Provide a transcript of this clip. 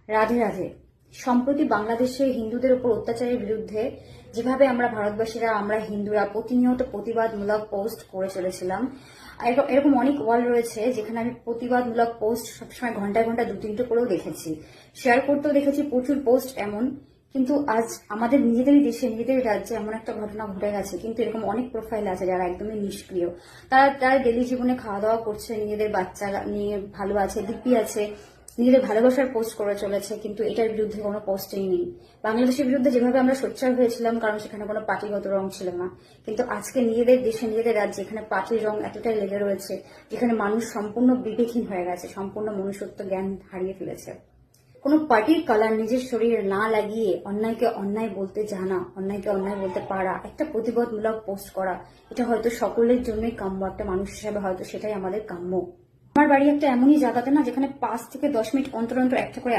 রাধে রাধে। সম্প্রতি বাংলাদেশে হিন্দুদের উপর অত্যাচারের বিরুদ্ধে যেভাবে আমরা ভারতবাসীরা, আমরা হিন্দুরা প্রতিনিয়ত প্রতিবাদমূলক পোস্ট করে চলেছিলাম, এরকম অনেক ওয়াল রয়েছে যেখানে আমি প্রতিবাদমূলক পোস্ট সবসময় ঘন্টায় ঘন্টা 2-3টে করেও দেখেছি, শেয়ার করতেও দেখেছি প্রচুর পোস্ট এমন। কিন্তু আজ আমাদের নিজেদেরই দেশে, নিজেদের রাজ্যে এমন একটা ঘটনা ঘটে গেছে, কিন্তু এরকম অনেক প্রোফাইল আছে যারা একদমই নিষ্ক্রিয়। তারা ডেলি জীবনে খাওয়া দাওয়া করছে, নিজেদের বাচ্চা নিয়ে ভালো আছে, দিব্যি আছে, নিজেদের ভালোবাসার পোস্ট করে চলেছে, কিন্তু এটার বিরুদ্ধে কোনো পোস্টেই নেই। বাংলাদেশের বিরুদ্ধে যেভাবে আমরা সোচ্চার হয়েছিলাম, কারণ সেখানে কোনো পার্টিগত রং ছিল না, কিন্তু আজকে নিজেদের দেশে, নিজেদের রাজ্যে এখানে পার্টির রং এতটাই লেগে রয়েছে, যেখানে মানুষ সম্পূর্ণ বিবেকহীন হয়ে গেছে, সম্পূর্ণ মনুষ্যত্ব জ্ঞান হারিয়ে ফেলেছে। কোনো পার্টির কালার নিজের শরীরে না লাগিয়ে অন্যায়কে অন্যায় বলতে জানা, অন্যায়কে অন্যায় বলতে পারা, একটা প্রতিবাদমূলক পোস্ট করা, এটা হয়তো সকলের জন্যই কাম্য। একটা মানুষ হিসাবে হয়তো সেটাই আমাদের কাম্য। আমার বাড়ি একটা এমনই জায়গাতে না, যেখানে 5 থেকে 10 মিনিট অন্তর অন্তর একটা করে